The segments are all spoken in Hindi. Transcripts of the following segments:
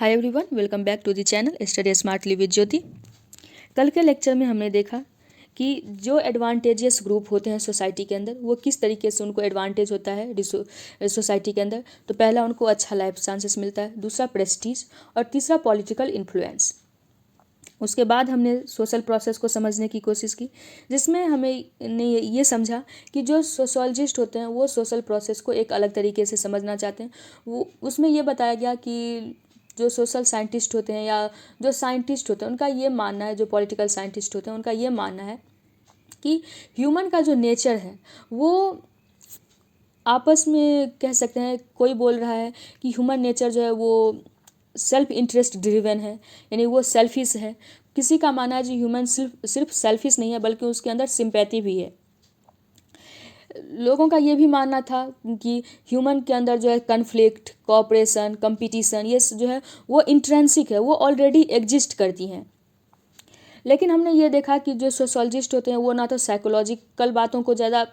Hi everyone, welcome back to the channel study smartly with Jyoti. कल के लेक्चर में हमने देखा कि जो एडवांटेजियस ग्रुप होते हैं सोसाइटी के अंदर वो किस तरीके से उनको एडवांटेज होता है सोसाइटी के अंदर। तो पहला, उनको अच्छा लाइफ चांसेस मिलता है, दूसरा प्रेस्टीज, और तीसरा पॉलिटिकल इन्फ्लुएंस। उसके बाद हमने सोशल प्रोसेस को समझने की कोशिश की, जिसमें हमें ने ये समझा कि जो सोशोलॉजिस्ट होते हैं वो सोशल प्रोसेस को एक अलग तरीके से समझना चाहते हैं। वो उसमें ये बताया गया कि जो सोशल साइंटिस्ट होते हैं या जो साइंटिस्ट होते हैं उनका ये मानना है, जो पॉलिटिकल साइंटिस्ट होते हैं उनका ये मानना है कि ह्यूमन का जो नेचर है वो आपस में कह सकते हैं, कोई बोल रहा है कि ह्यूमन नेचर जो है वो सेल्फ इंटरेस्ट ड्रिवन है, यानी वो सेल्फिश है। किसी का मानना है कि ह्यूमन सिर्फ सेल्फिश नहीं है बल्कि उसके अंदर सिंपैथी भी है। लोगों का ये भी मानना था कि ह्यूमन के अंदर जो है कन्फ्लिक्ट, कोऑपरेशन, कंपटीशन, ये जो है वो इंट्रेंसिक है, वो ऑलरेडी एग्जिस्ट करती हैं। लेकिन हमने ये देखा कि जो सोशोलॉजिस्ट होते हैं वो ना तो साइकोलॉजिकल बातों को ज़्यादा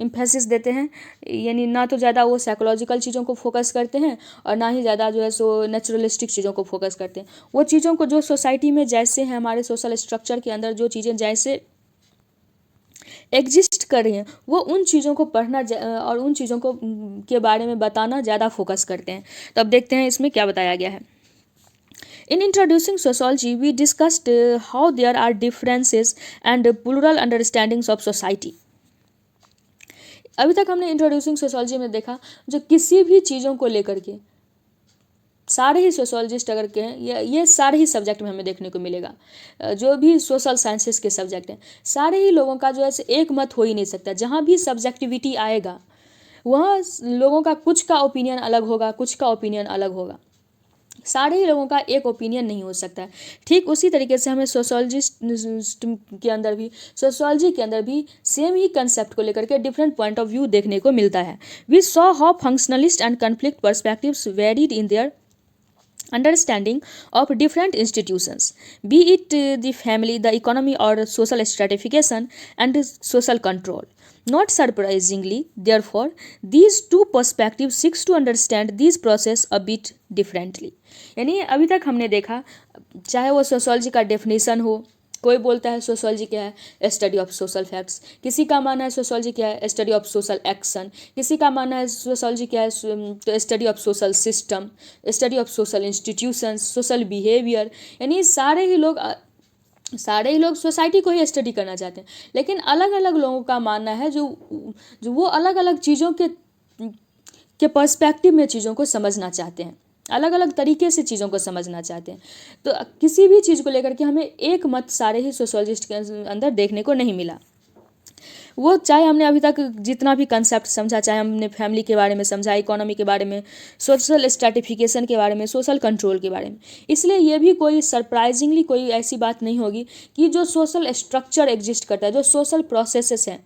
इम्फेसिस देते हैं, यानी ना तो ज़्यादा वो साइकोलॉजिकल चीज़ों को फोकस करते हैं और ना ही ज़्यादा जो है सो नेचुरलिस्टिक चीज़ों को फोकस करते हैं। वो चीज़ों को जो सोसाइटी में जैसे हैं, हमारे सोशल स्ट्रक्चर के अंदर जो चीज़ें जैसे एग्जिस्ट कर रही हैं, वो उन चीज़ों को पढ़ना और उन चीज़ों को के बारे में बताना ज़्यादा फोकस करते हैं। तो अब देखते हैं इसमें क्या बताया गया है। In introducing sociology, we discussed how there are differences and plural understandings of society. अभी तक हमने इंट्रोड्यूसिंग सोशोलॉजी में देखा, जो किसी भी चीज़ों को लेकर के सारे ही सोशोलॉजिस्ट अगर कहें, ये सारे ही सब्जेक्ट में हमें देखने को मिलेगा। जो भी सोशल साइंसेस के सब्जेक्ट हैं, सारे ही लोगों का जो है एक मत हो ही नहीं सकता। जहाँ भी सब्जेक्टिविटी आएगा वहाँ लोगों का कुछ का ओपिनियन अलग होगा, कुछ का ओपिनियन अलग होगा। सारे ही लोगों का एक ओपिनियन नहीं हो सकता है। ठीक उसी तरीके से हमें सोशोलॉजिस्ट के अंदर भी, सोशोलॉजी के अंदर भी सेम ही कंसेप्ट को लेकर के डिफरेंट पॉइंट ऑफ व्यू देखने को मिलता है। We saw how functionalist and conflict perspectives varied in their understanding of different institutions, be it the family, the economy, or social stratification and social control. Not surprisingly, therefore, these two perspectives seeks to understand this process a bit differently. यानी अभी तक हमने देखा, चाहे वो सोशोलॉजी का डेफिनेशन हो, कोई बोलता है सोशोलॉजी क्या है, स्टडी ऑफ सोशल फैक्ट्स। किसी का मानना है सोशोलॉजी क्या है, स्टडी ऑफ सोशल एक्शन। किसी का मानना है सोशोलॉजी क्या है, तो study of social system, study of social institutions, social behaviour. यानी सारे ही लोग सोसाइटी को ही स्टडी करना चाहते हैं, लेकिन अलग अलग लोगों का मानना है जो वो अलग अलग चीज़ों के पर्सपेक्टिव में चीज़ों को समझना चाहते हैं, अलग अलग तरीके से चीज़ों को समझना चाहते हैं। तो किसी भी चीज़ को लेकर के हमें एक मत सारे ही सोशोलॉजिस्ट के अंदर देखने को नहीं मिला। वो चाहे हमने अभी तक जितना भी कंसेप्ट समझा, चाहे हमने फैमिली के बारे में समझा, इकोनॉमी के बारे में, सोशल स्ट्रैटिफिकेशन के बारे में, सोशल कंट्रोल के बारे में, इसलिए ये भी कोई सरप्राइजिंगली कोई ऐसी बात नहीं होगी कि जो सोशल स्ट्रक्चर एग्जिस्ट करता है, जो सोशल प्रोसेसेस हैं,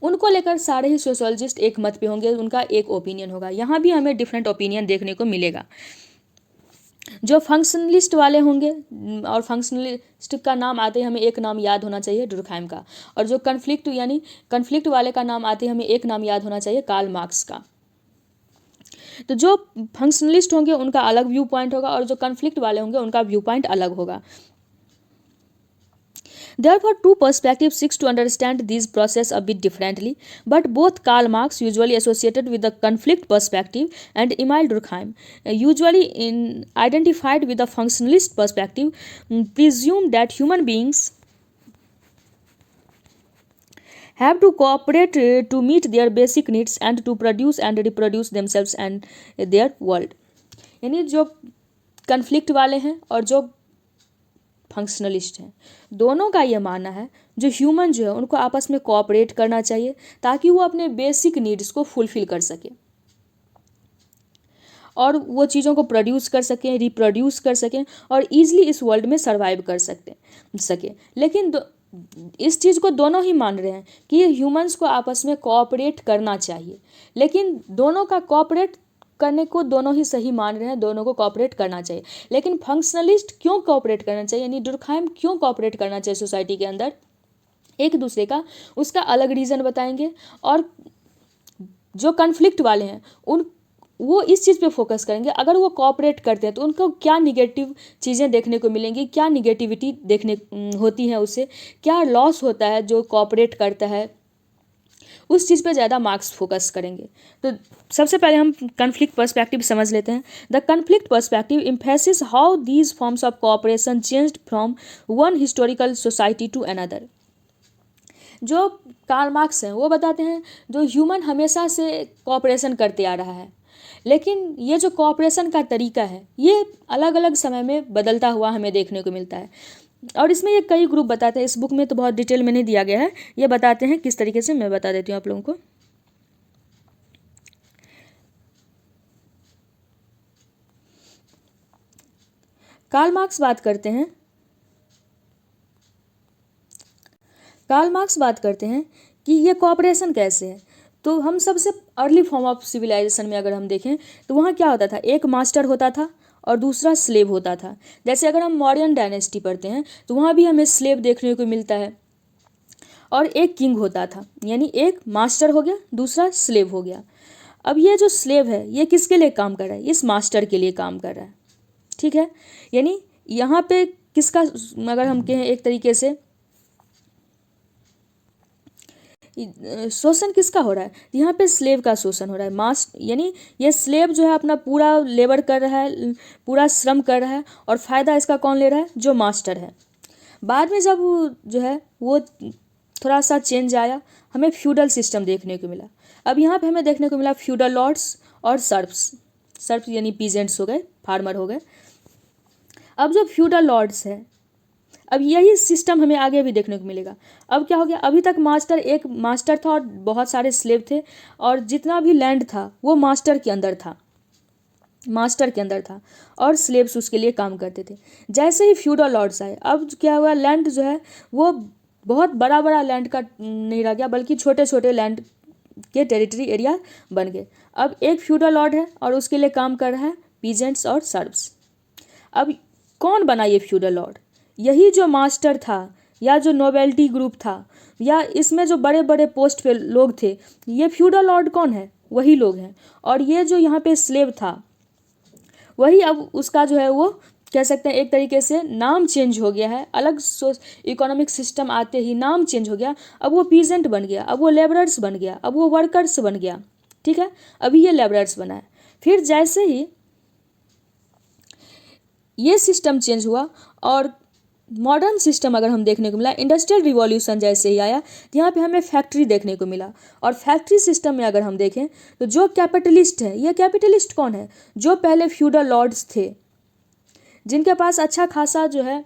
उनको लेकर सारे ही सोशोलॉजिस्ट एक मत पे होंगे, उनका एक ओपिनियन होगा। यहाँ भी हमें डिफरेंट ओपिनियन देखने को मिलेगा। जो फंक्शनलिस्ट वाले होंगे, और फंक्शनलिस्ट का नाम आते ही हमें एक नाम याद होना चाहिए, डुरखैम का। और जो कन्फ्लिक्ट वाले का नाम आते ही हमें एक नाम याद होना चाहिए, कार्ल मार्क्स का। तो जो फंक्शनलिस्ट होंगे उनका अलग व्यू पॉइंट होगा, और जो कन्फ्लिक्ट वाले होंगे उनका व्यू पॉइंट अलग होगा। Therefore, two perspectives seek to understand these processes a bit differently, but both Karl Marx, usually associated with the conflict perspective, and Emil Durkheim, usually identified with the functionalist perspective, presume that human beings have to cooperate to meet their basic needs and to produce and reproduce themselves and their world. यानी जो कन्फ्लिक्ट वाले हैं और जो फंक्शनलिस्ट हैं, दोनों का ये मानना है जो ह्यूमन जो है उनको आपस में कोऑपरेट करना चाहिए ताकि वो अपने बेसिक नीड्स को फुलफिल कर सके और वो चीज़ों को प्रोड्यूस कर सकें, रिप्रोड्यूस कर सकें और ईजिली इस वर्ल्ड में सर्वाइव कर सके। लेकिन इस चीज़ को दोनों ही मान रहे हैं कि ह्यूमंस को आपस में कोऑपरेट करना चाहिए, लेकिन दोनों का कोऑपरेट करने को दोनों ही सही मान रहे हैं, दोनों को कोऑपरेट करना चाहिए। लेकिन फंक्शनलिस्ट क्यों कोऑपरेट करना चाहिए, यानी डुरखैम क्यों कोऑपरेट करना चाहिए सोसाइटी के अंदर एक दूसरे का, उसका अलग रीज़न बताएंगे। और जो कन्फ्लिक्ट वाले हैं वो इस चीज़ पे फोकस करेंगे, अगर वो कोऑपरेट करते हैं तो उनको क्या निगेटिव चीज़ें देखने को मिलेंगी, क्या निगेटिविटी देखने होती है, उससे क्या लॉस होता है जो कोऑपरेट करता है, उस चीज़ पे ज़्यादा मार्क्स फोकस करेंगे। तो सबसे पहले हम कन्फ्लिक्ट पर्सपेक्टिव समझ लेते हैं। The conflict perspective emphasis how these forms of cooperation changed from one historical society to another. जो कार्ल मार्क्स हैं वो बताते हैं जो ह्यूमन हमेशा से कोऑपरेशन करते आ रहा है, लेकिन ये जो कोऑपरेशन का तरीका है ये अलग अलग समय में बदलता हुआ हमें देखने को मिलता है। और इसमें ये कई ग्रुप बताते हैं, इस बुक में तो बहुत डिटेल में नहीं दिया गया है, ये बताते हैं किस तरीके से, मैं बता देती हूँ आप लोगों को। कार्ल मार्क्स बात करते हैं कि ये कोऑपरेशन कैसे है। तो हम सबसे अर्ली फॉर्म ऑफ सिविलाइजेशन में अगर हम देखें तो वहाँ क्या होता था, एक मास्टर होता था और दूसरा स्लेव होता था। जैसे अगर हम मौर्यन डायनेस्टी पढ़ते हैं तो वहाँ भी हमें स्लेव देखने को मिलता है, और एक किंग होता था, यानी एक मास्टर हो गया दूसरा स्लेव हो गया। अब ये जो स्लेव है ये किसके लिए काम कर रहा है, इस मास्टर के लिए काम कर रहा है, ठीक है। यानी यहाँ पे किसका, अगर हम कहें एक तरीके से शोषण किसका हो रहा है, यहाँ पे स्लेव का शोषण हो रहा है। यानी ये स्लेव जो है अपना पूरा लेबर कर रहा है, पूरा श्रम कर रहा है, और फ़ायदा इसका कौन ले रहा है, जो मास्टर है। बाद में जब जो है वो थोड़ा सा चेंज आया, हमें फ्यूडल सिस्टम देखने को मिला। अब यहाँ पे हमें देखने को मिला फ्यूडल लॉर्ड्स और सर्फ्स यानी पीजेंट्स हो गए, फार्मर हो गए। अब जो फ्यूडल लॉर्ड्स है, अब यही सिस्टम हमें आगे भी देखने को मिलेगा। अब क्या हो गया, अभी तक एक मास्टर था और बहुत सारे स्लेव थे, और जितना भी लैंड था वो मास्टर के अंदर था और स्लेव्स उसके लिए काम करते थे। जैसे ही फ्यूडल लॉर्ड्स आए, अब क्या हुआ, लैंड जो है वो बहुत बड़ा बड़ा लैंड का नहीं रह गया, बल्कि छोटे छोटे लैंड के टेरिटरी एरिया बन गए। अब एक फ्यूडल लॉर्ड है और उसके लिए काम कर रहा है पीजेंट्स और सर्व्स। अब कौन बना ये फ्यूडल लॉर्ड, यही जो मास्टर था या जो नोबेल्टी ग्रुप था या इसमें जो बड़े बड़े पोस्ट पे लोग थे, ये फ्यूडल लॉर्ड कौन है, वही लोग हैं। और ये जो यहाँ पे स्लेव था वही अब उसका जो है वो कह सकते हैं एक तरीके से नाम चेंज हो गया है, अलग इकोनॉमिक सिस्टम आते ही नाम चेंज हो गया। अब वो पीजेंट बन गया, अब वो लेबरर्स बन गया, अब वो वर्कर्स बन गया, ठीक है। अभी ये लेबरर्स बना है। फिर जैसे ही ये सिस्टम चेंज हुआ और मॉडर्न सिस्टम अगर हम देखने को मिला, इंडस्ट्रियल रिवॉल्यूशन जैसे ही आया, तो यहाँ पे हमें फैक्ट्री देखने को मिला। और फैक्ट्री सिस्टम में अगर हम देखें तो जो कैपिटलिस्ट है, ये कैपिटलिस्ट कौन है, जो पहले फ्यूडल लॉर्ड्स थे जिनके पास अच्छा खासा जो है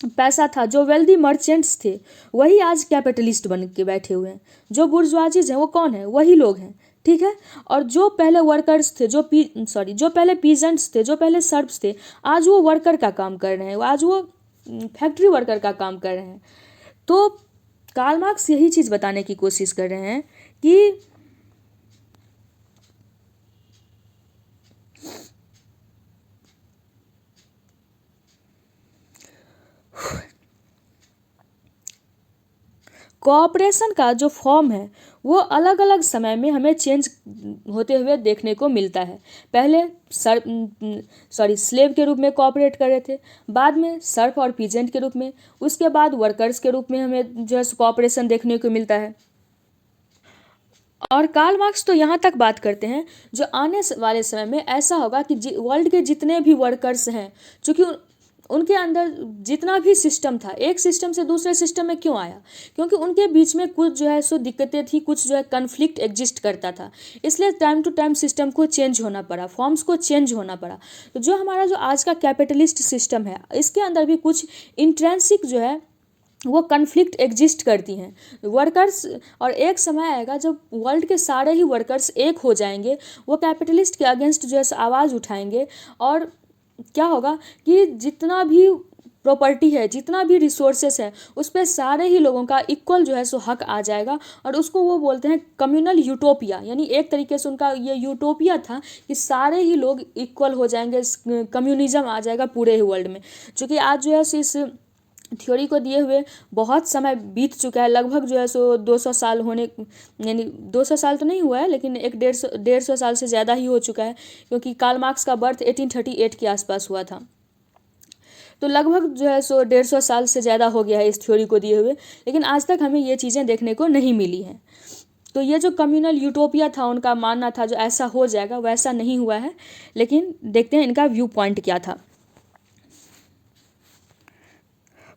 पैसा था, जो वेल्दी मर्चेंट्स थे, वही आज कैपिटलिस्ट बन के बैठे हुए हैं। जो बुर्जुआजीज हैं वो कौन है, वही लोग हैं, ठीक है। और जो पहले वर्कर्स थे, जो पहले पीजेंट्स थे, जो पहले सर्व्स थे, आज वो वर्कर का काम कर रहे हैं, आज वो फैक्ट्री वर्कर का काम कर रहे हैं। तो कार्ल मार्क्स यही चीज़ बताने की कोशिश कर रहे हैं कि कोऑपरेशन का जो फॉर्म है वो अलग अलग समय में हमें चेंज होते हुए देखने को मिलता है। पहले स्लेव के रूप में कोऑपरेट कर रहे थे, बाद में सर्फ और पीजेंट के रूप में, उसके बाद वर्कर्स के रूप में हमें जो है कोऑपरेशन देखने को मिलता है। और कार्ल मार्क्स तो यहाँ तक बात करते हैं जो आने वाले समय में ऐसा होगा कि वर्ल्ड के जितने भी वर्कर्स हैं, चूँकि उनके अंदर जितना भी सिस्टम था, एक सिस्टम से दूसरे सिस्टम में क्यों आया, क्योंकि उनके बीच में कुछ जो है सो दिक्कतें थी, कुछ जो है कन्फ्लिक्ट एग्जिस्ट करता था, इसलिए टाइम टू टाइम सिस्टम को चेंज होना पड़ा, फॉर्म्स को चेंज होना पड़ा। तो जो हमारा जो आज का कैपिटलिस्ट सिस्टम है, इसके अंदर भी कुछ इंट्रेंसिक जो है वो कन्फ्लिक्ट एग्जिस्ट करती हैं वर्कर्स। और एक समय आएगा जब वर्ल्ड के सारे ही वर्कर्स एक हो जाएंगे, वो कैपिटलिस्ट के अगेंस्ट जो है आवाज़ उठाएंगे, और क्या होगा कि जितना भी प्रॉपर्टी है, जितना भी रिसोर्सेस है, उस पर सारे ही लोगों का इक्वल जो है सो हक आ जाएगा। और उसको वो बोलते हैं कम्युनल यूटोपिया, यानी एक तरीके से उनका ये यूटोपिया था कि सारे ही लोग इक्वल हो जाएंगे, कम्युनिज्म आ जाएगा पूरे ही वर्ल्ड में। चूँकि आज जो है सो इस थ्योरी को दिए हुए बहुत समय बीत चुका है, लगभग जो है सो 200 साल होने, यानी 200 साल तो नहीं हुआ है लेकिन एक 150 साल से ज़्यादा ही हो चुका है, क्योंकि कार्ल मार्क्स का बर्थ 1838 के आसपास हुआ था। तो लगभग जो है सो 150 साल से ज़्यादा हो गया है इस थ्योरी को दिए हुए, लेकिन आज तक हमें ये चीज़ें देखने को नहीं मिली हैं। तो ये जो कम्युनल यूटोपिया था, उनका मानना था जो ऐसा हो जाएगा, वैसा नहीं हुआ है। लेकिन देखते हैं इनका व्यू पॉइंट क्या था।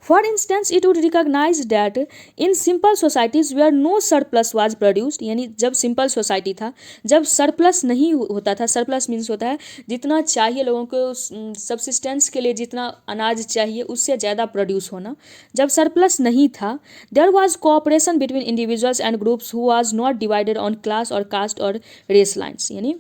For instance, it would recognize that in simple societies where no surplus was produced, यानी जब सिंपल सोसाइटी था, जब सरप्लस नहीं होता था, सरप्लस मीन्स होता है जितना चाहिए लोगों को सब्सिस्टेंस के लिए, जितना अनाज चाहिए उससे ज़्यादा प्रोड्यूस होना, जब सरप्लस नहीं था, there was cooperation between individuals and groups who was not divided on class और कास्ट और रेस लाइन्स। यानी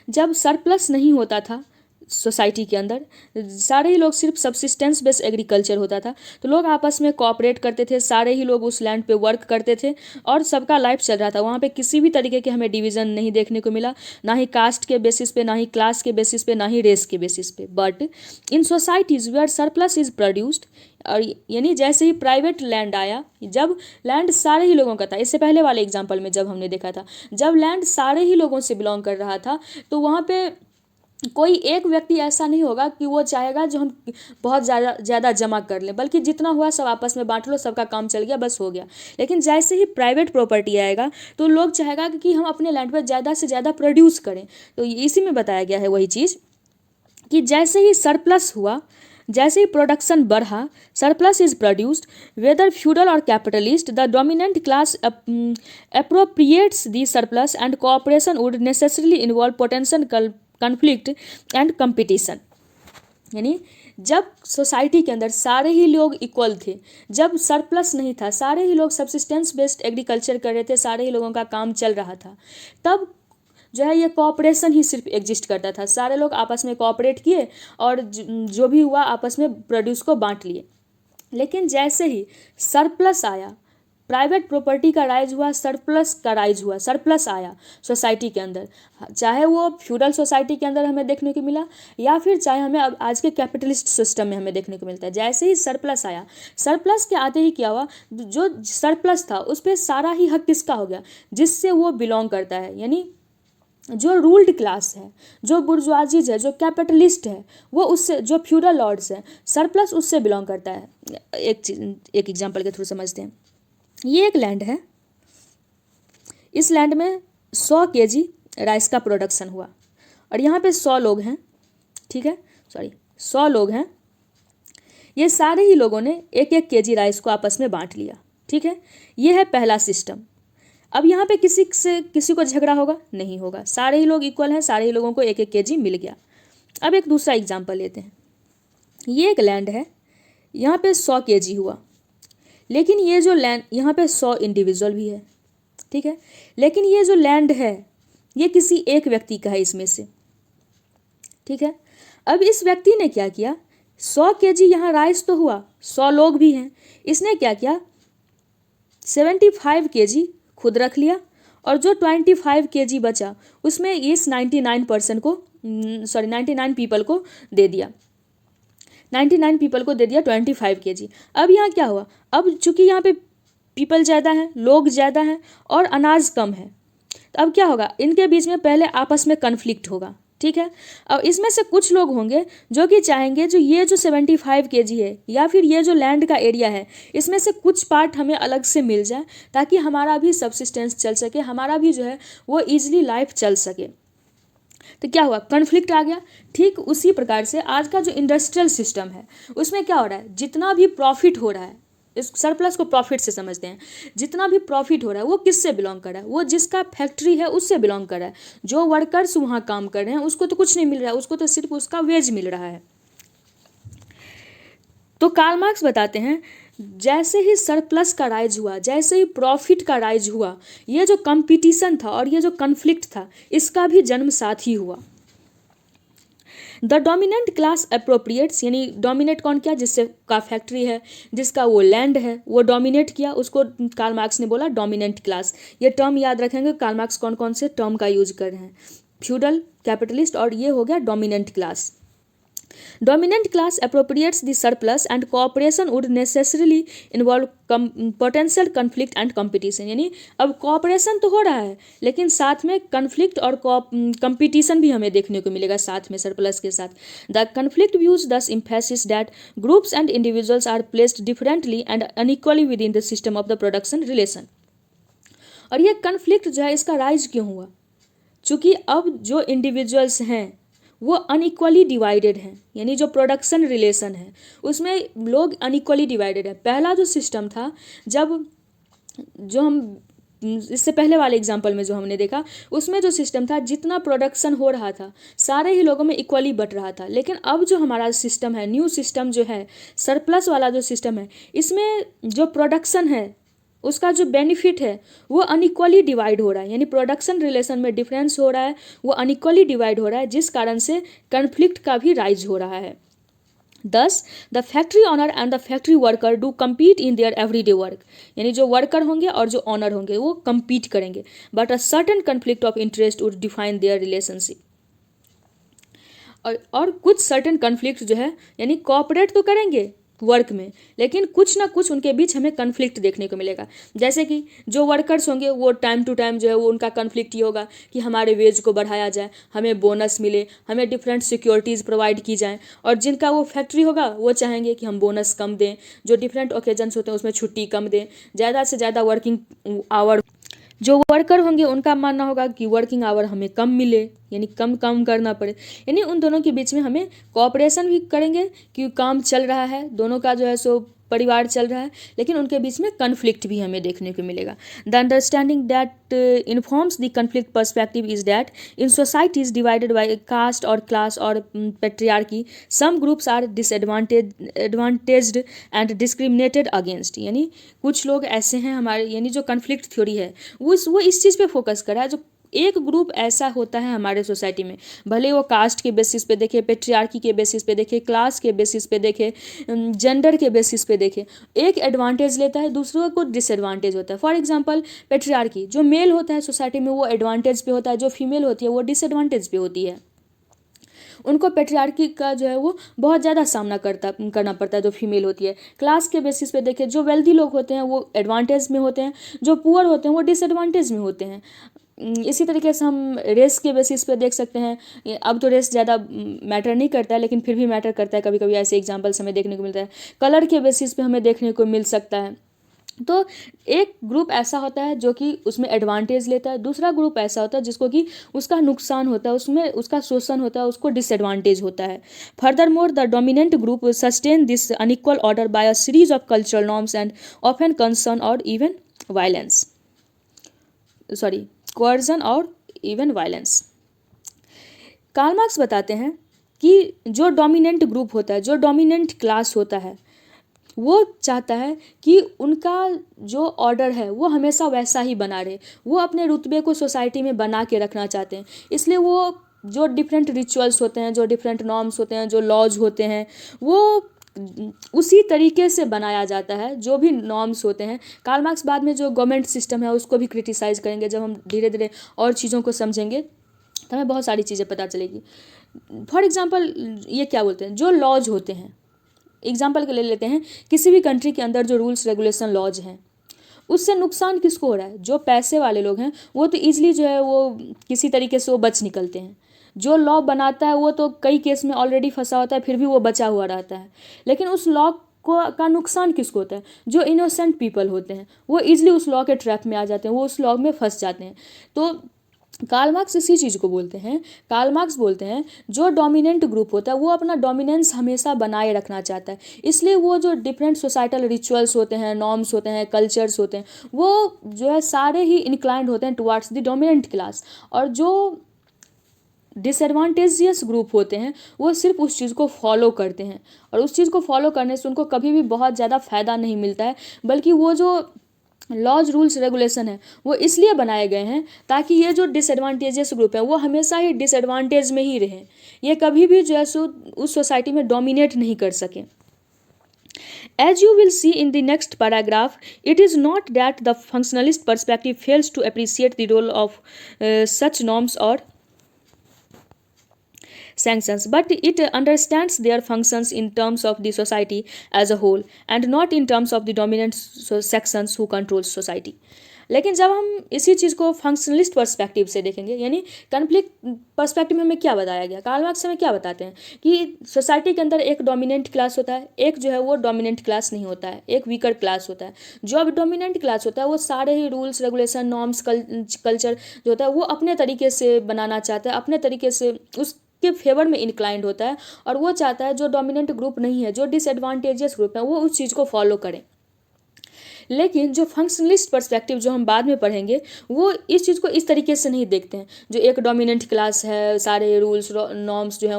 जब सरप्लस नहीं होता था सोसाइटी के अंदर, सारे ही लोग, सिर्फ सब्सिस्टेंस बेस्ड एग्रीकल्चर होता था, तो लोग आपस में कोऑपरेट करते थे, सारे ही लोग उस लैंड पे वर्क करते थे और सबका लाइफ चल रहा था। वहाँ पे किसी भी तरीके के हमें डिवीज़न नहीं देखने को मिला, ना ही कास्ट के बेसिस पे, ना ही क्लास के बेसिस पे, ना ही रेस के बेसिस पे। But in societies where surplus is produced, और यानी जैसे ही प्राइवेट लैंड आया, जब लैंड सारे ही लोगों का था, इससे पहले वाले एग्जाम्पल में जब हमने देखा था, जब लैंड सारे ही लोगों से बिलोंग कर रहा था, तो वहाँ पे कोई एक व्यक्ति ऐसा नहीं होगा कि वो चाहेगा जो हम बहुत ज़्यादा जमा कर लें, बल्कि जितना हुआ सब आपस में बांट लो, सबका काम चल गया, बस हो गया। लेकिन जैसे ही प्राइवेट प्रॉपर्टी आएगा तो लोग चाहेगा कि हम अपने लैंड पर ज़्यादा से ज़्यादा प्रोड्यूस करें। तो इसी में बताया गया है वही चीज़ कि जैसे ही सरप्लस हुआ, जैसे ही प्रोडक्शन बढ़ा, surplus is produced, whether feudal और capitalist, the dominant class appropriates the surplus and cooperation would necessarily involve potential conflict and competition. यानी जब सोसाइटी के अंदर सारे ही लोग इक्वल थे, जब सरप्लस नहीं था, सारे ही लोग सब्सिस्टेंस बेस्ड एग्रीकल्चर कर रहे थे, सारे ही लोगों का काम चल रहा था, तब जो है ये कोऑपरेशन ही सिर्फ एग्जिस्ट करता था। सारे लोग आपस में कोऑपरेट किए और जो भी हुआ आपस में प्रोड्यूस को बांट लिए। लेकिन जैसे ही सरप्लस आया, प्राइवेट प्रॉपर्टी का राइज हुआ, सरप्लस का राइज हुआ, सरप्लस आया सोसाइटी के अंदर, चाहे वो फ्यूडल सोसाइटी के अंदर हमें देखने को मिला या फिर चाहे हमें अब आज के कैपिटलिस्ट सिस्टम में हमें देखने को मिलता है। जैसे ही सरप्लस आया, सरप्लस के आते ही क्या हुआ, जो सरप्लस था उस पर सारा ही हक किसका हो गया, जिससे वो बिलोंग करता है। यानी जो रूल्ड क्लास है, जो बुर्जुआजीज है, जो कैपिटलिस्ट है, वो उससे, जो फ्यूडल लॉर्ड्स हैं, सरप्लस उससे बिलोंग करता है। एक एग्जांपल के थ्रू समझते हैं। ये एक लैंड है, इस लैंड में 100 kg राइस का प्रोडक्शन हुआ और यहाँ पे 100 लोग हैं, ठीक है, 100 लोग हैं। ये सारे ही लोगों ने 1-1 kg राइस को आपस में बांट लिया, ठीक है। ये है पहला सिस्टम। अब यहाँ पे किसी से किसी को झगड़ा होगा? नहीं होगा, सारे ही लोग इक्वल हैं, सारे ही लोगों को 1-1 kg मिल गया। अब एक दूसरा एग्जांपल लेते हैं। ये एक लैंड है, यहाँ पे 100 kg हुआ, लेकिन ये जो लैंड, यहाँ पे 100 इंडिविजुअल भी है, ठीक है, लेकिन ये जो लैंड है ये किसी एक व्यक्ति का है इसमें से, ठीक है। अब इस व्यक्ति ने क्या किया, 100 kg यहाँ राइस तो हुआ, 100 लोग भी हैं, इसने क्या किया, 75 kg खुद रख लिया और जो 25 kg बचा उसमें इस 99% को 99 पीपल को दे दिया, 99 पीपल को दे दिया 25 kg। अब यहाँ क्या हुआ, अब चूंकि यहाँ पे पीपल ज़्यादा हैं, लोग ज़्यादा हैं और अनाज कम है, तो अब क्या होगा, इनके बीच में पहले आपस में कन्फ्लिक्ट होगा, ठीक है। अब इसमें से कुछ लोग होंगे जो कि चाहेंगे जो ये जो 75 kg है या फिर ये जो लैंड का एरिया है, इसमें से कुछ पार्ट हमें अलग से मिल जाए ताकि हमारा भी सब्सिस्टेंस चल सके, हमारा भी जो है वो ईजिली लाइफ चल सके। तो क्या हुआ, कन्फ्लिक्ट आ गया। ठीक उसी प्रकार से आज का जो इंडस्ट्रियल सिस्टम है उसमें क्या हो रहा है, जितना भी प्रॉफिट हो रहा है, इस सरप्लस को प्रॉफिट से समझते हैं, जितना भी प्रॉफिट हो रहा है वो किससे बिलोंग कर रहा है, वो जिसका फैक्ट्री है उससे बिलोंग कर रहा है। जो वर्कर्स वहाँ काम कर रहे हैं उसको तो कुछ नहीं मिल रहा है, उसको तो सिर्फ उसका वेज मिल रहा है। तो कार्ल मार्क्स बताते हैं जैसे ही सरप्लस का राइज हुआ, जैसे ही प्रॉफिट का राइज हुआ, ये जो कंपटीशन था और ये जो कन्फ्लिक्ट था इसका भी जन्म साथ ही हुआ। द डोमिनेंट क्लास अप्रोप्रिएट्स, यानी डोमिनेट कौन किया, जिससे का फैक्ट्री है, जिसका वो लैंड है, वो डोमिनेट किया, उसको कार्ल मार्क्स ने बोला डोमिनेंट क्लास। ये टर्म याद रखेंगे, कार्ल मार्क्स कौन कौन से टर्म का यूज कर रहे हैं, फ्यूडल, कैपिटलिस्ट और ये हो गया dominant class. Dominant class appropriates the surplus and cooperation would necessarily involve potential conflict and competition. यानी अब cooperation तो हो रहा है लेकिन साथ में conflict और competition भी हमें देखने को मिलेगा साथ में surplus के साथ. The conflict views thus emphasizes that groups and individuals are placed differently and unequally within the system of the production relation. और ये conflict जो है इसका rise क्यों हुआ? चूँकि अब जो इंडिविजुअल्स हैं वो अनइक्वली डिवाइडेड हैं, यानी जो प्रोडक्शन रिलेशन है उसमें लोग अनइक्वली डिवाइडेड है. पहला जो सिस्टम था, जब जो हम इससे पहले वाले एग्जांपल में जो हमने देखा उसमें जो सिस्टम था, जितना प्रोडक्शन हो रहा था सारे ही लोगों में इक्वली बट रहा था. लेकिन अब जो हमारा सिस्टम है, न्यू सिस्टम जो है, सरप्लस वाला जो सिस्टम है, इसमें जो प्रोडक्शन है उसका जो बेनिफिट है वो अनइक्वली डिवाइड हो रहा है. यानी प्रोडक्शन रिलेशन में डिफरेंस हो रहा है, वो अनइक्वली डिवाइड हो रहा है, जिस कारण से कन्फ्लिक्ट का भी राइज हो रहा है. Thus the factory owner and the factory worker do compete in their everyday work. यानी जो वर्कर होंगे और जो ऑनर होंगे वो कम्पीट करेंगे, but a certain conflict of interest would define their relationship. और कुछ सर्टेन कन्फ्लिक्ट जो है, यानी कोऑपरेट तो करेंगे वर्क में, लेकिन कुछ ना कुछ उनके बीच हमें कन्फ्लिक्ट देखने को मिलेगा. जैसे कि जो वर्कर्स होंगे वो टाइम टू टाइम जो है वो उनका कन्फ्लिक्ट ये होगा कि हमारे वेज को बढ़ाया जाए, हमें बोनस मिले, हमें डिफरेंट सिक्योरिटीज़ प्रोवाइड की जाएँ. और जिनका वो फैक्ट्री होगा वो चाहेंगे कि हम बोनस कम दें, जो डिफरेंट ओकेजन्स होते हैं उसमें छुट्टी कम दें, ज़्यादा से ज़्यादा वर्किंग आवर. जो वर्कर होंगे उनका मानना होगा कि वर्किंग आवर हमें कम मिले, यानी कम काम करना पड़े. यानी उन दोनों के बीच में हमें कोऑपरेशन भी करेंगे कि काम चल रहा है, दोनों का जो है सो परिवार चल रहा है, लेकिन उनके बीच में कन्फ्लिक्ट भी हमें देखने को मिलेगा. The understanding that informs the conflict perspective is that in societies divided by caste और क्लास और patriarchy some groups are advantaged and discriminated against. यानी कुछ लोग ऐसे हैं हमारे, यानी जो कन्फ्लिक्ट थ्योरी है वो इस चीज़ पे फोकस कर रहा है. जो एक ग्रुप ऐसा होता है हमारे सोसाइटी में, भले वो कास्ट के बेसिस पे देखे, पेट्रियार्की के बेसिस पे देखे, क्लास के बेसिस पे देखे, जेंडर के बेसिस पे देखे, एक एडवांटेज लेता है, दूसरों को डिसएडवांटेज होता है. फॉर एग्जांपल पेट्रियार्की, जो मेल होता है सोसाइटी में वो एडवांटेज पे होता है, जो फीमेल होती है वो डिसएडवांटेज पे होती है. उनको पेट्रियार्की का जो है वो बहुत ज़्यादा सामना करना पड़ता है जो फीमेल होती है. क्लास के बेसिस पे देखें, जो वेल्दी लोग होते हैं वो एडवांटेज में होते हैं, जो पुअर होते हैं वो डिसएडवांटेज में होते हैं. इसी तरीके से हम रेस के बेसिस पे देख सकते हैं. अब तो रेस ज़्यादा मैटर नहीं करता है, लेकिन फिर भी मैटर करता है, कभी कभी ऐसे एग्जांपल्स हमें देखने को मिलता है. कलर के बेसिस पे हमें देखने को मिल सकता है. तो एक ग्रुप ऐसा होता है जो कि उसमें एडवांटेज लेता है, दूसरा ग्रुप ऐसा होता है जिसको कि उसका नुकसान होता है, उसमें उसका शोषण होता है, उसको डिसएडवांटेज होता है. Further more the dominant group sustain this unequal order by a series of cultural norms and often concern और इवन वायलेंस, कोअर्जन और इवन वायलेंस. कार्ल मार्क्स बताते हैं कि जो डोमिनेंट ग्रुप होता है, जो डोमिनेंट क्लास होता है, वो चाहता है कि उनका जो ऑर्डर है वो हमेशा वैसा ही बना रहे, वो अपने रुतबे को सोसाइटी में बना के रखना चाहते हैं. इसलिए वो जो डिफरेंट रिचुअल्स होते हैं, जो डिफरेंट नॉर्म्स होते हैं, जो लॉज होते हैं, वो उसी तरीके से बनाया जाता है जो भी नॉर्म्स होते हैं. कार्ल मार्क्स बाद में जो गवर्नमेंट सिस्टम है उसको भी क्रिटिसाइज़ करेंगे. जब हम धीरे धीरे और चीज़ों को समझेंगे तो हमें बहुत सारी चीज़ें पता चलेगी. फॉर एग्जांपल ये क्या बोलते हैं, जो लॉज होते हैं, एग्जांपल के ले लेते हैं, किसी भी कंट्री के अंदर जो रूल्स रेगुलेशन लॉज हैं उससे नुकसान किसको हो रहा है? जो पैसे वाले लोग हैं वो तो ईजिली जो है वो किसी तरीके से वो बच निकलते हैं. जो लॉ बनाता है वो तो कई केस में ऑलरेडी फंसा होता है, फिर भी वो बचा हुआ रहता है. लेकिन उस लॉ का नुकसान किसको होता है? जो इनोसेंट पीपल होते हैं वो ईजिली उस लॉ के ट्रैप में आ जाते हैं, वो उस लॉ में फंस जाते हैं. तो कार्ल मार्क्स इसी चीज़ को बोलते हैं. कार्ल मार्क्स बोलते हैं जो डोमिनेंट ग्रुप होता है वो अपना डोमिनेंस हमेशा बनाए रखना चाहता है, इसलिए वो जो डिफरेंट सोसाइटल रिचुअल्स होते हैं, नॉर्म्स होते हैं, कल्चर्स होते हैं, वो जो है सारे ही इंक्लाइंड होते हैं टुवार्ड्स द डोमिनेंट क्लास. और जो डिसएडवांटेजियस ग्रुप होते हैं वो सिर्फ उस चीज़ को फॉलो करते हैं, और उस चीज़ को फॉलो करने से उनको कभी भी बहुत ज़्यादा फ़ायदा नहीं मिलता है, बल्कि वो जो लॉज रूल्स रेगुलेशन है वो इसलिए बनाए गए हैं ताकि ये जो डिसएडवांटेजियस ग्रुप है वो हमेशा ही डिसएडवांटेज में ही रहें, ये कभी भी जो है सो उस सोसाइटी में डोमिनेट नहीं कर सकें. As you will see in the next paragraph, it is not that the functionalist perspective fails to appreciate the role of such norms or sanctions, but it understands their functions in terms of the society as a whole and not in terms of the dominant sections who controls society. लेकिन जब हम इसी चीज़ को फंक्शनलिस्ट पर्सपेक्टिव से देखेंगे, यानी कन्फ्लिक्ट पर्सपेक्टिव में हमें क्या बताया गया, कार्ल मार्क्स हमें क्या बताते हैं कि सोसाइटी के अंदर एक डोमिनेंट क्लास होता है, एक जो है वो डोमिनेंट क्लास नहीं होता है, एक वीकर क्लास होता है। जो अब डोमिनेंट क्लास होता है वो सारे ही रूल्स रेगुलेशन नॉर्म्स कल्चर जो होता है वो अपने तरीके से बनाना चाहता है, अपने तरीके से उसके फेवर में इंक्लाइंड होता है, और वो चाहता है जो डोमिनेंट ग्रुप नहीं है, जो डिसएडवांटेजियस ग्रुप है, वो उस चीज़ को फॉलो करें। लेकिन जो फंक्शनलिस्ट पर्सपेक्टिव जो हम बाद में पढ़ेंगे वो इस चीज़ को इस तरीके से नहीं देखते हैं। जो एक डोमिनेंट क्लास है, सारे रूल्स नॉर्म्स जो हैं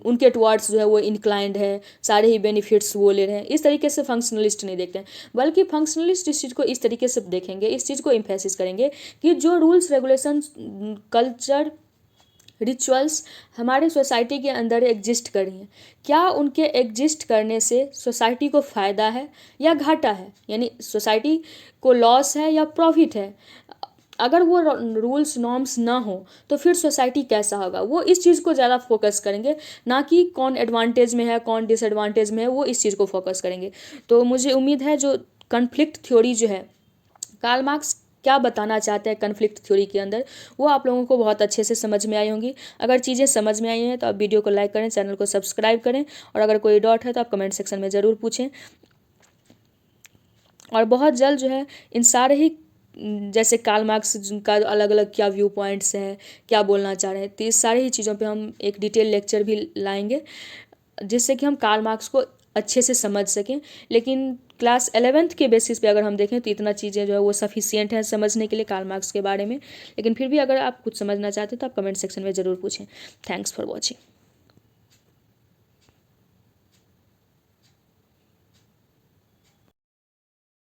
उनके टुवार्ड्स जो है वो इंक्लाइंड है, सारे ही बेनिफिट्स वो ले रहे हैं, इस तरीके से फंक्शनलिस्ट नहीं देखते हैं। बल्कि फंक्शनलिस्ट इस चीज़ को इस तरीके से देखेंगे, इस चीज़ को इम्फेसिस करेंगे कि जो रूल्स रेगुलेशन कल्चर रिचुअल्स हमारे सोसाइटी के अंदर एग्जिस्ट कर रही हैं, क्या उनके एग्जिस्ट करने से सोसाइटी को फ़ायदा है या घाटा है, यानी सोसाइटी को लॉस है या प्रॉफिट है। अगर वो रूल्स नॉर्म्स ना हो तो फिर सोसाइटी कैसा होगा, वो इस चीज़ को ज़्यादा फोकस करेंगे, ना कि कौन एडवांटेज में है कौन डिसएडवांटेज में है, वो इस चीज़ को फोकस करेंगे। तो मुझे उम्मीद है जो कन्फ्लिक्ट थ्योरी जो है, कार्ल मार्क्स क्या बताना चाहते हैं कन्फ्लिक्ट थ्योरी के अंदर, वो आप लोगों को बहुत अच्छे से समझ में आई होंगी। अगर चीज़ें समझ में आई हैं तो आप वीडियो को लाइक करें, चैनल को सब्सक्राइब करें, और अगर कोई डाउट है तो आप कमेंट सेक्शन में ज़रूर पूछें। और बहुत जल्द जो है इन सारे ही जैसे कार्ल मार्क्स का अलग अलग क्या व्यू पॉइंट्स हैं, क्या बोलना चाह रहे हैं, तो इस सारी ही चीज़ों पे हम एक डिटेल लेक्चर भी लाएंगे, जिससे कि हम कार्ल मार्क्स को अच्छे से समझ सकें। लेकिन क्लास 11th के बेसिस पे अगर हम देखें तो इतना चीज़ें जो है वो सफिशिएंट है समझने के लिए कार्ल मार्क्स के बारे में। लेकिन फिर भी अगर आप कुछ समझना चाहते हैं तो आप कमेंट सेक्शन में ज़रूर पूछें। Thanks for watching.